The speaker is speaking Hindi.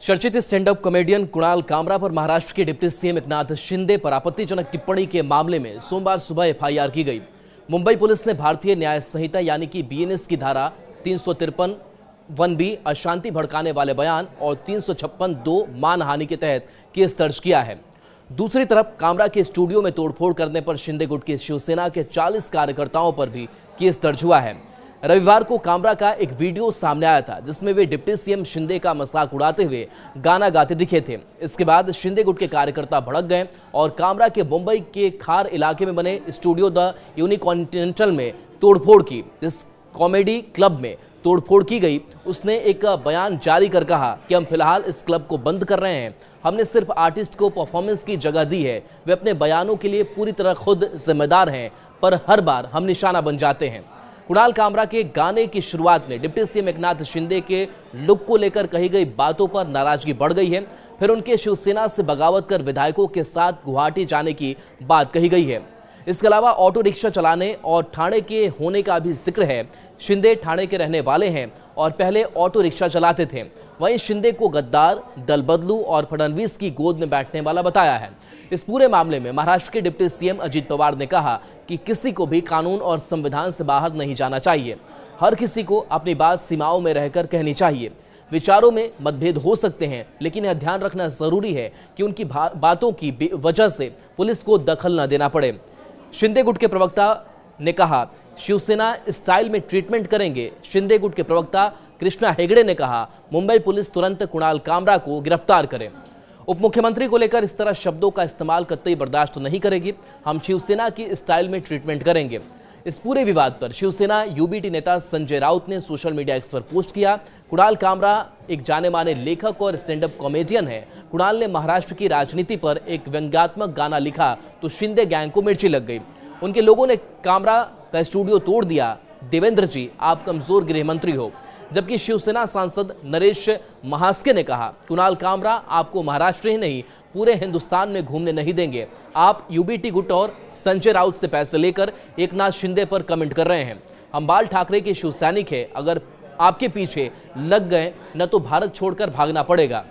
चर्चित stand up comedian Kunal Kamra पर महाराष्ट्र के डिप्टी सीएम एकनाथ शिंदे पर आपत्तिजनक टिप्पणी के मामले में सोमवार सुबह एफआईआर की गई। मुंबई पुलिस ने भारतीय न्याय संहिता यानी कि बीएनएस की धारा 353 1B अशांति भड़काने वाले बयान और 356 2 मानहानि के तहत केस दर्ज किया है। दूसरी तरफ कामरा के स्टूडियो में तोड़फोड़ करने पर शिंदे गुट की शिवसेना के 40 कार्यकर्ताओं पर भी केस दर्ज हुआ है। रविवार को कामरा का एक वीडियो सामने आया था जिसमें वे डिप्टी सीएम शिंदे का मजाक उड़ाते हुए गाना गाते दिखे थे। इसके बाद शिंदे गुट के कार्यकर्ता भड़क गए और कामरा के मुंबई के खार इलाके में बने स्टूडियो द यूनिकॉन्टिनेंटल में तोड़फोड़ की। इस कॉमेडी क्लब में तोड़फोड़ की गई। उसने एक बयान जारी कर कहा कि हम फिलहाल इस क्लब को बंद कर रहे हैं। हमने सिर्फ आर्टिस्ट को परफॉर्मेंस की जगह दी है। वे अपने बयानों के लिए पूरी तरह खुद जिम्मेदार हैं, पर हर बार हम निशाना बन जाते हैं। कुणाल कामरा के गाने की शुरुआत में डिप्टी सीएम एकनाथ शिंदे के लुक को लेकर कही गई बातों पर नाराजगी बढ़ गई है। फिर उनके शिवसेना से बगावत कर विधायकों के साथ गुवाहाटी जाने की बात कही गई है। इसके अलावा ऑटो रिक्शा चलाने और ठाणे के होने का भी जिक्र है। शिंदे ठाणे के रहने वाले हैं और पहले ऑटो रिक्शा चलाते थे। वहीं शिंदे को गद्दार, दल बदलू और फडणवीस की गोद में बैठने वाला बताया है। इस पूरे मामले में महाराष्ट्र के डिप्टी सीएम अजित पवार ने कहा कि किसी को भी कानून और संविधान से बाहर नहीं जाना चाहिए। हर किसी को अपनी बात सीमाओं में रहकर कहनी चाहिए। विचारों में मतभेद हो सकते हैं, लेकिन यह ध्यान रखना जरूरी है कि उनकी बातों की वजह से पुलिस को दखल न देना पड़े। शिंदे गुट के प्रवक्ता ने कहा, शिवसेना स्टाइल में ट्रीटमेंट करेंगे। शिंदे गुट के प्रवक्ता कृष्णा हेगड़े ने कहा, मुंबई पुलिस तुरंत कुणाल कामरा को गिरफ्तार करे। उप मुख्यमंत्री को लेकर इस तरह शब्दों का इस्तेमाल कतई बर्दाश्त नहीं करेगी। हम शिवसेना की स्टाइल में ट्रीटमेंट करेंगे। इस पूरे विवाद पर शिवसेना यूबीटी नेता संजय राउत ने सोशल मीडिया एक्स पर पोस्ट किया। कुणाल कामरा एक जाने माने लेखक और स्टैंड अप कॉमेडियन है। कुणाल ने महाराष्ट्र की राजनीति पर एक व्यंग्यात्मक गाना लिखा तो शिंदे गैंग को मिर्ची लग गई। उनके लोगों ने कामरा का स्टूडियो तोड़ दिया। देवेंद्र जी, आप कमजोर गृह मंत्री हो। जबकि शिवसेना सांसद नरेश महास्के ने कहा, कुणाल कामरा आपको महाराष्ट्र ही नहीं पूरे हिंदुस्तान में घूमने नहीं देंगे। आप यूबीटी गुट और संजय राउत से पैसे लेकर एकनाथ शिंदे पर कमेंट कर रहे हैं। हम बाल ठाकरे के शिव सैनिक हैं। अगर आपके पीछे लग गए न तो भारत छोड़कर भागना पड़ेगा।